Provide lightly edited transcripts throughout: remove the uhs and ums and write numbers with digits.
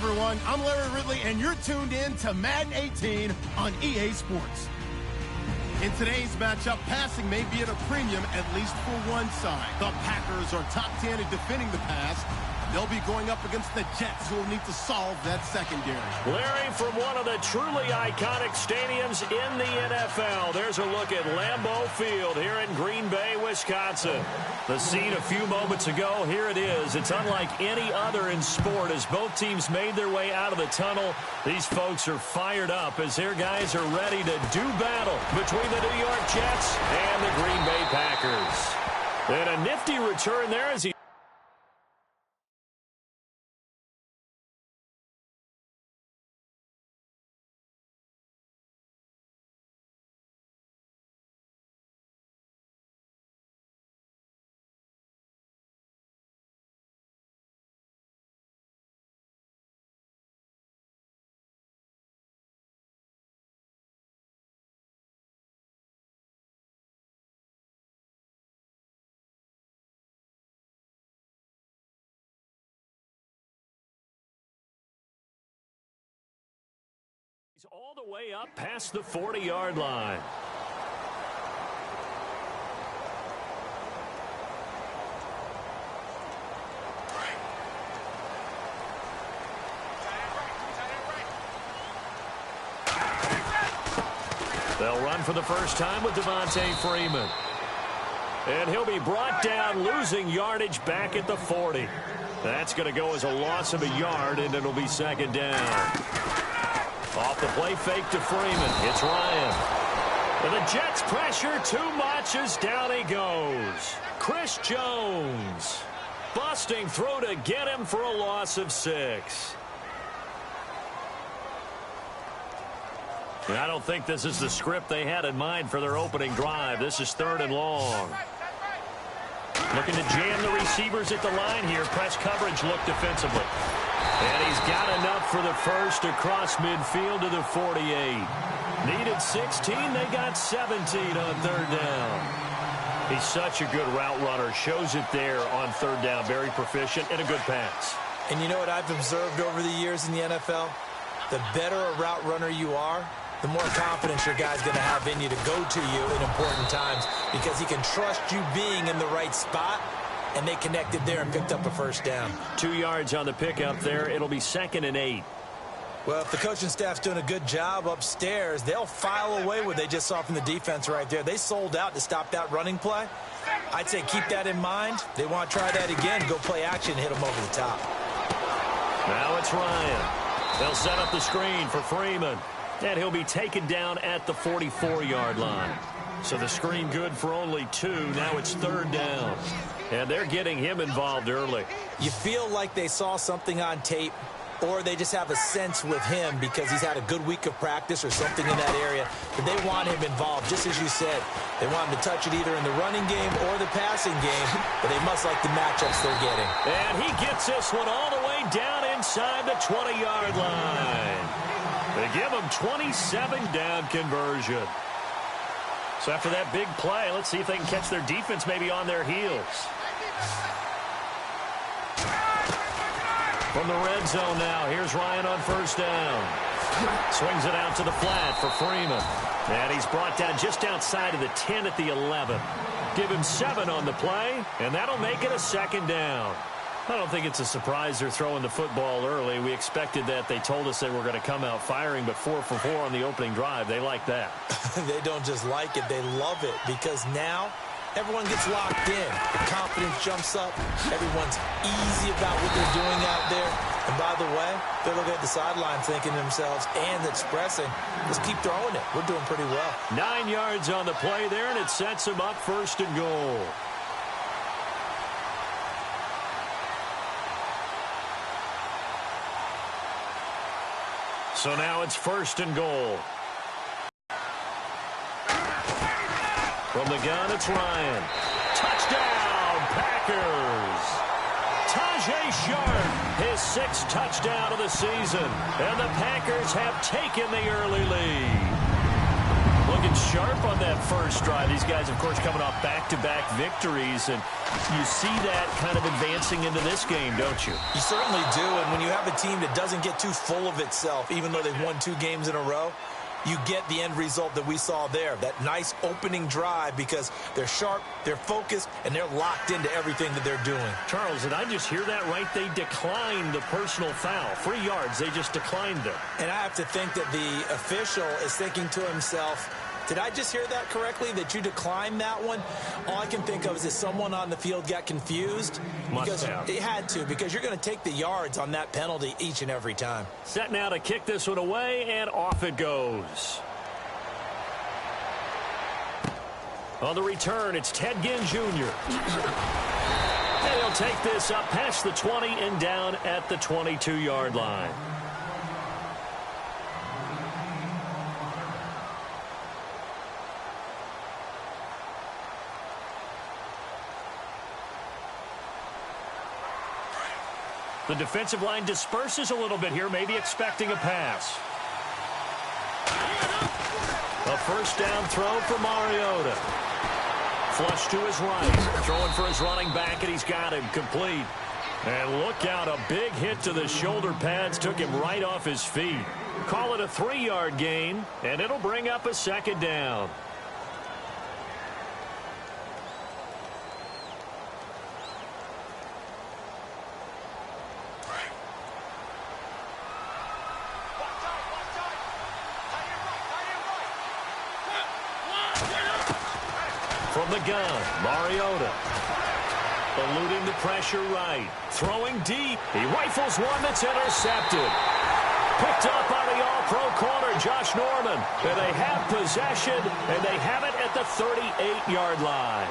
everyone. I'm Larry Ridley, and you're tuned in to Madden 18 on EA Sports. In today's matchup, passing may be at a premium, at least for one side. The Packers are top 10 at defending the pass. They'll be going up against the Jets, who will need to solve that secondary. Larry, from one of the truly iconic stadiums in the NFL, there's a look at Lambeau Field here in Green Bay, Wisconsin. The scene a few moments ago, here it is. It's unlike any other in sport. As both teams made their way out of the tunnel, these folks are fired up as their guys are ready to do battle between the New York Jets and the Green Bay Packers. And a nifty return there as he He's all the way up past the 40-yard line. They'll run for the first time with Devontae Freeman. And he'll be brought down, losing yardage back at the 40. That's going to go as a loss of a yard, and it'll be second down. Off the play fake to Freeman. It's Ryan. And the Jets pressure too much as down he goes. Chris Jones. Busting through to get him for a loss of 6. And I don't think this is the script they had in mind for their opening drive. This is 3rd and long. Looking to jam the receivers at the line here. Press coverage look defensively. And he's got enough for the first across midfield to the 48. Needed 16. They got 17 on 3rd down. He's such a good route runner. Shows it there on 3rd down. Very proficient and a good pass. And you know what I've observed over the years in the NFL? The better a route runner you are, the more confidence your guy's going to have in you to go to you in important times because he can trust you being in the right spot. And they connected there and picked up a first down. 2 yards on the pickup there. It'll be 2nd and 8. Well, if the coaching staff's doing a good job upstairs, they'll file away what they just saw from the defense right there. They sold out to stop that running play. I'd say keep that in mind. They want to try that again, go play action, hit them over the top. Now it's Ryan. They'll set up the screen for Freeman. And he'll be taken down at the 44-yard line. So the screen good for only 2. Now it's 3rd down. And they're getting him involved early. You feel like they saw something on tape, or they just have a sense with him because he's had a good week of practice or something in that area. But they want him involved, just as you said. They want him to touch it either in the running game or the passing game, but they must like the matchups they're getting. And he gets this one all the way down inside the 20-yard line. They give him 27-down conversion. So after that big play, let's see if they can catch their defense maybe on their heels. From the red zone now, here's Ryan on 1st down. Swings it out to the flat for Freeman. And he's brought down just outside of the 10 at the 11. Give him 7 on the play, and that'll make it a 2nd down. I don't think it's a surprise they're throwing the football early. We expected that. They told us they were going to come out firing, but 4 for 4 on the opening drive. They like that. They don't just like it. They love it because now everyone gets locked in. The confidence jumps up. Everyone's easy about what they're doing out there. And by the way, they're looking at the sideline thinking to themselves and expressing, let's keep throwing it. We're doing pretty well. 9 yards on the play there, and it sets them up 1st and goal. So now it's 1st and goal. From the gun, it's Ryan. Touchdown, Packers. Tajay Sharp, his 6th touchdown of the season. And the Packers have taken the early lead. looking sharp on that first drive. These guys, of course, coming off back-to-back victories, and you see that kind of advancing into this game, don't you? You certainly do, and when you have a team that doesn't get too full of itself, even though they've won 2 games in a row, you get the end result that we saw there, that nice opening drive, because they're sharp, they're focused, and they're locked into everything that they're doing. Charles, did I just hear that right? They declined the personal foul. 3 yards, they just declined them. And I have to think that the official is thinking to himself, did I just hear that correctly, that you declined that one? All I can think of is that someone on the field got confused. Must have. It had to, because you're going to take the yards on that penalty each and every time. Set now to kick this one away, and off it goes. On the return, it's Ted Ginn Jr. And he'll take this up past the 20 and down at the 22-yard line. The defensive line disperses a little bit here, maybe expecting a pass. A first down throw for Mariota. Flush to his right. Throwing for his running back, and he's got him complete. And look out, a big hit to the shoulder pads took him right off his feet. Call it a 3-yard gain, and it'll bring up a second down. From the gun, Mariota. Eluding the pressure right. Throwing deep. He rifles one that's intercepted. Picked up by the all-pro corner, Josh Norman. And they have possession, and they have it at the 38-yard line.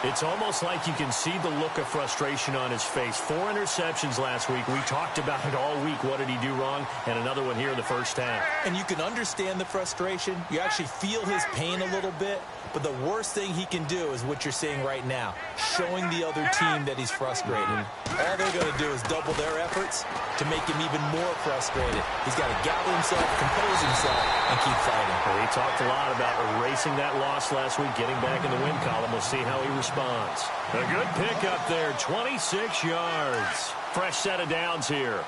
It's almost like you can see the look of frustration on his face. 4 interceptions last week. We talked about it all week. What did he do wrong? And another one here in the first half. And you can understand the frustration. You actually feel his pain a little bit. But the worst thing he can do is what you're seeing right now, showing the other team that he's frustrated. All they're going to do is double their efforts to make him even more frustrated. He's got to gather himself, compose himself, and keep fighting. Well, he talked a lot about erasing that loss last week, getting back in the win column. We'll see how he responds. A good pickup there, 26 yards. Fresh set of downs here.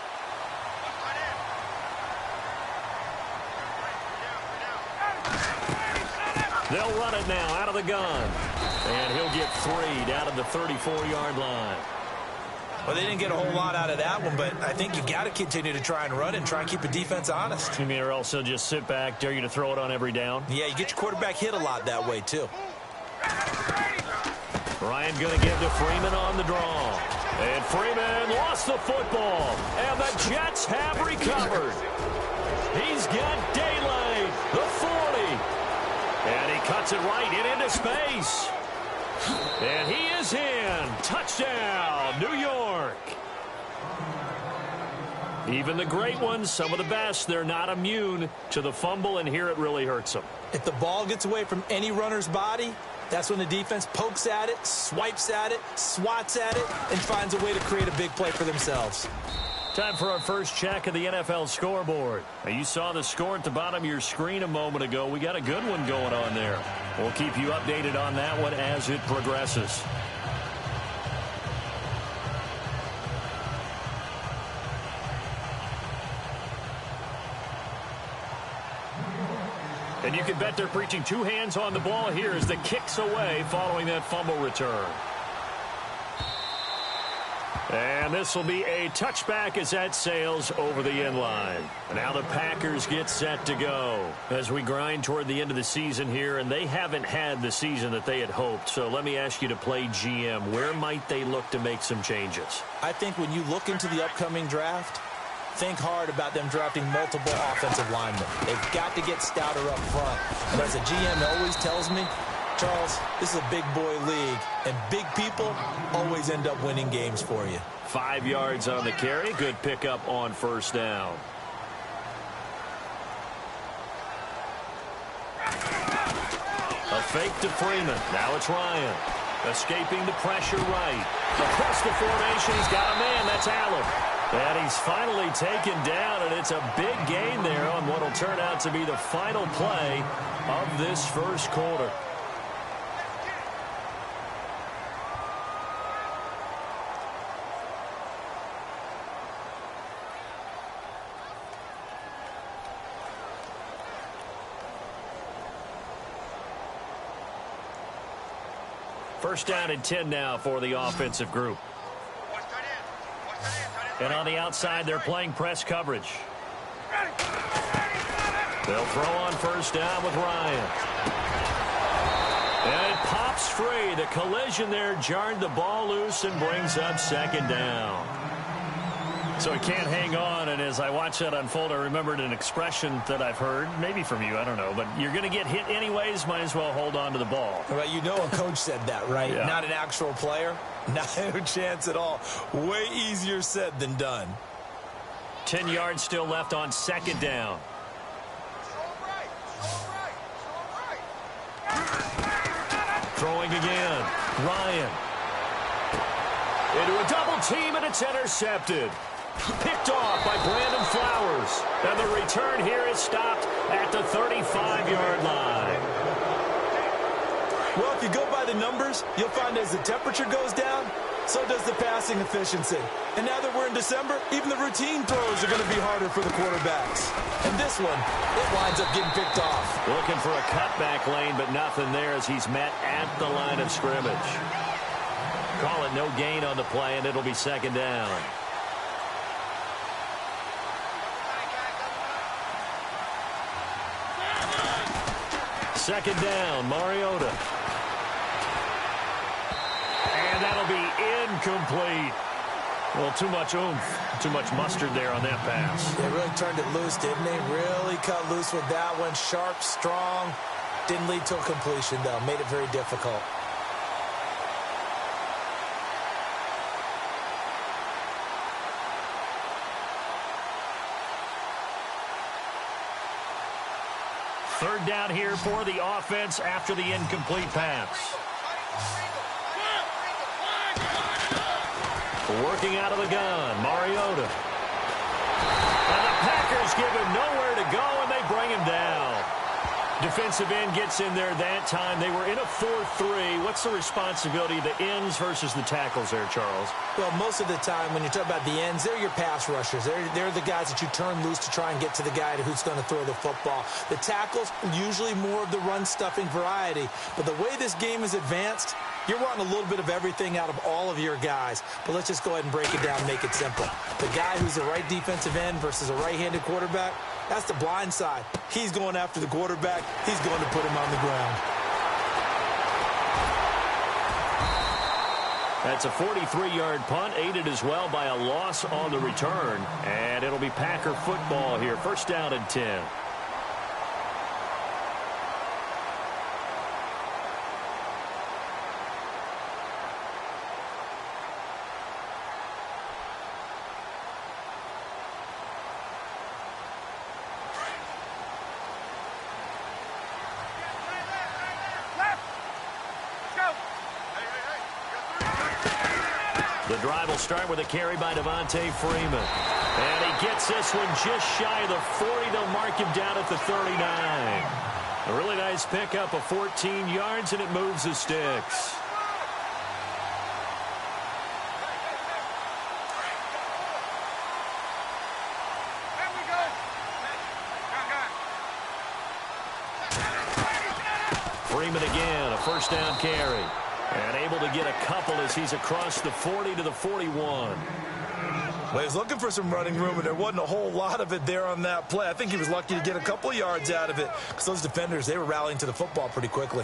They'll run it now out of the gun. And he'll get 3 down to the 34-yard line. Well, they didn't get a whole lot out of that one, but I think you got to continue to try and run and try and keep the defense honest. You mean or also just sit back, dare you to throw it on every down? Yeah, you get your quarterback hit a lot that way, too. Ryan going to give to Freeman on the draw. And Freeman lost the football. And the Jets have recovered. He's got daylight. The 40. And he cuts it right into space. And he is in. Touchdown, New York. Even the great ones, some of the best, they're not immune to the fumble, and here it really hurts them. If the ball gets away from any runner's body, that's when the defense pokes at it, swipes at it, swats at it, and finds a way to create a big play for themselves. Time for our first check of the NFL scoreboard. Now, you saw the score at the bottom of your screen a moment ago. We got a good one going on there. We'll keep you updated on that one as it progresses. And you can bet they're preaching 2 hands on the ball here as the kick's away following that fumble return. And this will be a touchback as that sails over the end line. And now the Packers get set to go as we grind toward the end of the season here, and they haven't had the season that they had hoped. So let me ask you to play GM. Where might they look to make some changes? I think when you look into the upcoming draft, think hard about them drafting multiple offensive linemen. They've got to get stouter up front. And as a GM always tells me, Charles, this is a big boy league, and big people always end up winning games for you. 5 yards on the carry. Good pickup on first down. A fake to Freeman. Now it's Ryan. Escaping the pressure right. Across the formation, he's got a man. That's Allen. And he's finally taken down, and it's a big gain there on what will turn out to be the final play of this first quarter. First down and 10 now for the offensive group. And on the outside, they're playing press coverage. They'll throw on first down with Ryan. And it pops free. The collision there jarred the ball loose and brings up second down. So he can't hang on, and as I watched that unfold, I remembered an expression that I've heard, maybe from you, I don't know, but you're going to get hit anyways, might as well hold on to the ball. Right, you know a coach said that, right? Yeah. Not an actual player. Not a chance at all. Way easier said than done. 10 yards still left on second down. Throwing again. Ryan. Into a double team, and it's intercepted. Picked off by Brandon Flowers. And the return here is stopped at the 35-yard line. Well, if you go by the numbers, you'll find as the temperature goes down, so does the passing efficiency. And now that we're in December, even the routine throws are going to be harder for the quarterbacks. And this one, it winds up getting picked off. Looking for a cutback lane, but nothing there as he's met at the line of scrimmage. Call it no gain on the play, and it'll be second down. Second down, Mariota. And that'll be incomplete. Well, too much oomph, too much mustard there on that pass. They really turned it loose, didn't they? Really cut loose with that one. Sharp, strong. Didn't lead to a completion, though. Made it very difficult. Third down here for the offense after the incomplete pass. Working out of the gun, Mariota. And the Packers give him nowhere to go, and they bring him down. Defensive end gets in there that time. They were in a 4-3. What's the responsibility of the ends versus the tackles there, Charles? Well, most of the time when you talk about the ends, they're your pass rushers. They're the guys that you turn loose to try and get to the guy who's going to throw the football. The tackles, usually more of the run-stuffing variety. But the way this game is advanced, you're wanting a little bit of everything out of all of your guys. But let's just go ahead and break it down and make it simple. The guy who's the right defensive end versus a right-handed quarterback, that's the blind side. He's going after the quarterback. He's going to put him on the ground. That's a 43-yard punt, aided as well by a loss on the return. And it'll be Packer football here. First down and 10. The drive will start with a carry by Devontae Freeman. And he gets this one just shy of the 40. They'll mark him down at the 39. A really nice pickup of 14 yards, and it moves the sticks. Freeman again, a first down carry. And able to get a couple as he's across the 40 to the 41. Well, he was looking for some running room, and there wasn't a whole lot of it there on that play. I think he was lucky to get a couple of yards out of it because those defenders, they were rallying to the football pretty quickly.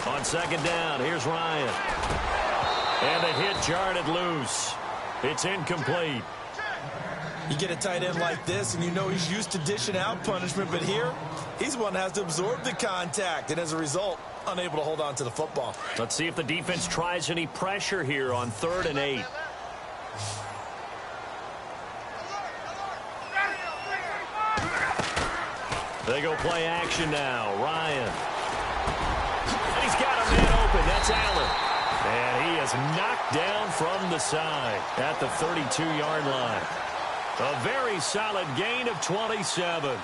On second down, here's Ryan. And the hit jarred it loose. It's incomplete. You get a tight end like this, and you know he's used to dishing out punishment, but here, he's the one that has to absorb the contact, and as a result, unable to hold on to the football. Let's see if the defense tries any pressure here on 3rd and 8. They go play action now. Ryan. He's got a man open. That's Allen. And he is knocked down from the side at the 32-yard line. A very solid gain of 27.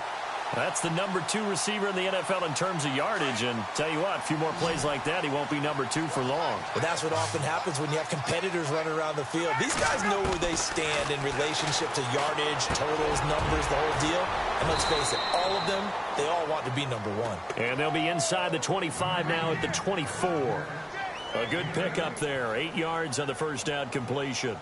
That's the number 2 receiver in the NFL in terms of yardage. And tell you what, a few more plays like that, he won't be number 2 for long. Well, that's what often happens when you have competitors running around the field. These guys know where they stand in relationship to yardage, totals, numbers, the whole deal. And let's face it, all of them, they all want to be number 1. And they'll be inside the 25 now at the 24. A good pickup there. 8 yards on the first down completion.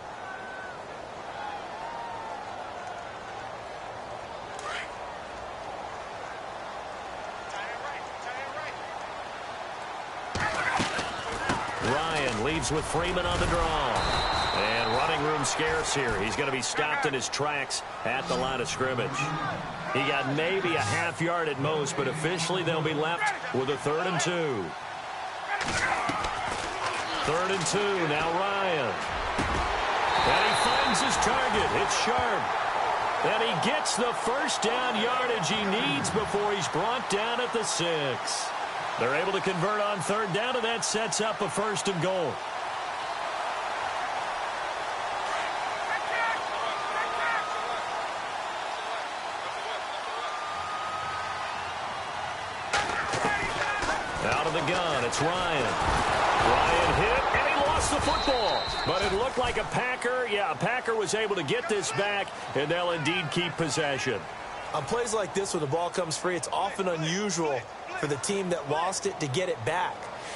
Ryan leaves with Freeman on the draw. And running room scarce here. He's going to be stopped in his tracks at the line of scrimmage. He got maybe a half yard at most, but officially they'll be left with a 3rd and 2. 3rd and 2, now Ryan. And he finds his target. It's Sharp. And he gets the first down yardage he needs before he's brought down at the 6. They're able to convert on 3rd down, and that sets up a 1st and goal. Out of the gun, it's Ryan. Ryan hit, and he lost the football. But it looked like a Packer. Yeah, a Packer was able to get this back, and they'll indeed keep possession. On plays like this where the ball comes free, it's often unusual for the team that lost it to get it back.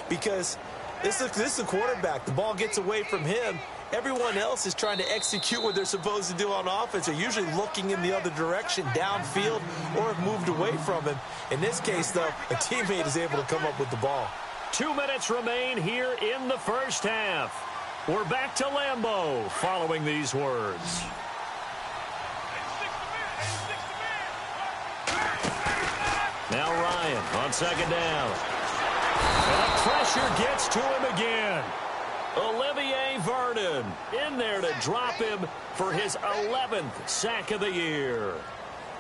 Because this is a quarterback. The ball gets away from him. Everyone else is trying to execute what they're supposed to do on offense. They're usually looking in the other direction, downfield, or have moved away from him. In this case, though, a teammate is able to come up with the ball. 2 minutes remain here in the first half. We're back to Lambeau following these words. Now Ryan on 2nd down. And the pressure gets to him again. Olivier Vernon in there to drop him for his 11th sack of the year.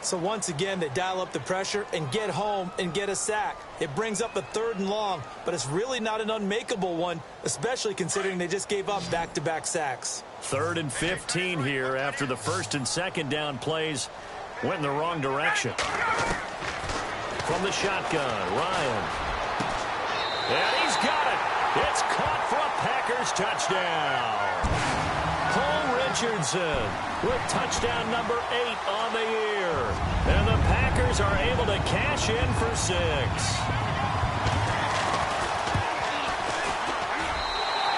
So once again, they dial up the pressure and get home and get a sack. It brings up a 3rd and long, but it's really not an unmakeable one, especially considering they just gave up back-to-back sacks. 3rd and 15 here after the 1st and 2nd down plays went in the wrong direction. From the shotgun, Ryan. And he's got it. It's caught for a Packers touchdown. Cole Richardson with touchdown number 8 on the year. And the Packers are able to cash in for 6.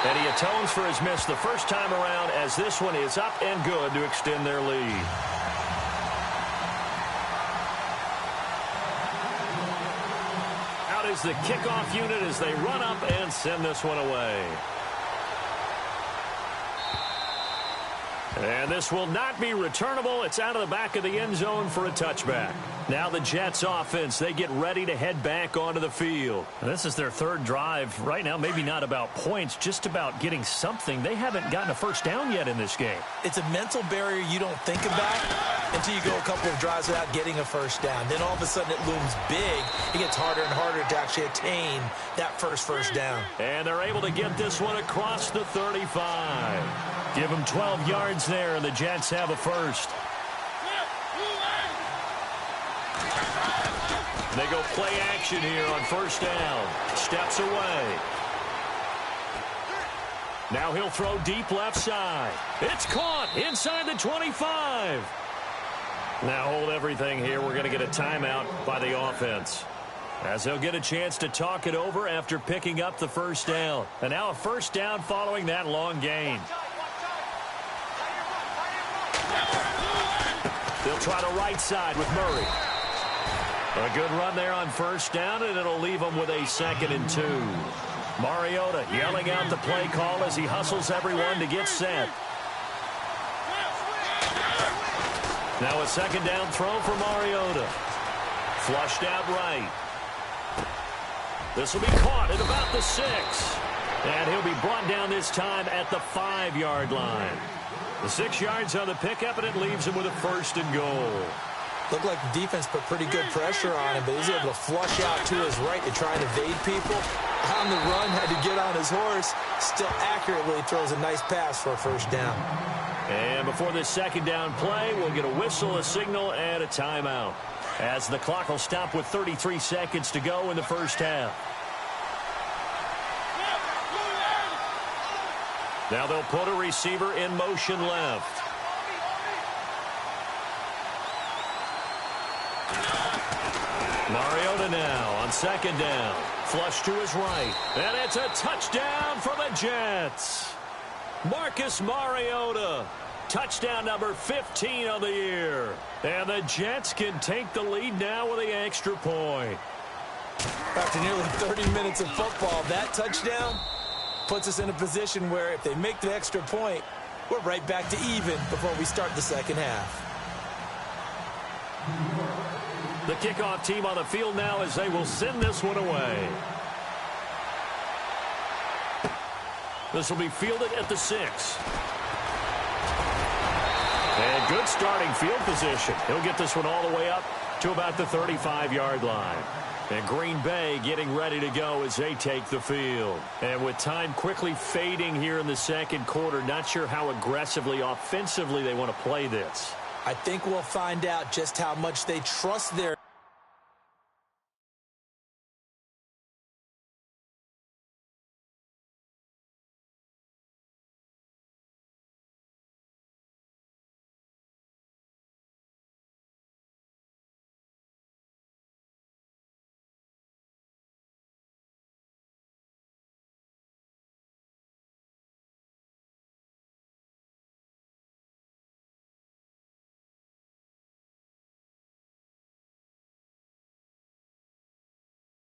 And he atones for his miss the first time around as this one is up and good to extend their lead. Is the kickoff unit as they run up and send this one away. And this will not be returnable. It's out of the back of the end zone for a touchback. Now the Jets offense, they get ready to head back onto the field. And this is their 3rd drive. Right now, maybe not about points, just about getting something. They haven't gotten a first down yet in this game. It's a mental barrier you don't think about until you go a couple of drives without getting a first down. Then all of a sudden it looms big. It gets harder and harder to actually attain that first down. And they're able to get this one across the 35. Give them 12 yards there, and the Jets have a first. They go play action here on 1st down. Steps away. Now he'll throw deep left side. It's caught inside the 25. Now hold everything here. We're going to get a timeout by the offense, as they'll get a chance to talk it over after picking up the first down. And now a first down following that long gain. They'll try the right side with Murray. A good run there on 1st down, and it'll leave them with a 2nd and 2. Mariota yelling out the play call as he hustles everyone to get set. Now a 2nd down throw for Mariota. Flushed out right. This will be caught at about the 6. And he'll be brought down this time at the 5-yard line. The 6 yards on the pickup, and it leaves him with a 1st and goal. Looked like the defense put pretty good pressure on him, but he's able to flush out to his right to try and evade people. On the run, had to get on his horse. Still accurately throws a nice pass for a first down. And before this second down play, we'll get a whistle, a signal, and a timeout, as the clock will stop with 33 seconds to go in the first half. Now they'll put a receiver in motion left. Mariota now on second down. Flush to his right. And it's a touchdown for the Jets. Marcus Mariota. Touchdown number 15 on the year. And the Jets can take the lead now with the extra point. After nearly 30 minutes of football, that touchdown puts us in a position where if they make the extra point, we're right back to even before we start the second half. The kickoff team on the field now as they will send this one away. This will be fielded at the 6. And good starting field position. He'll get this one all the way up to about the 35-yard line. And Green Bay getting ready to go as they take the field. And with time quickly fading here in the second quarter, not sure how aggressively, offensively they want to play this. I think we'll find out just how much they trust their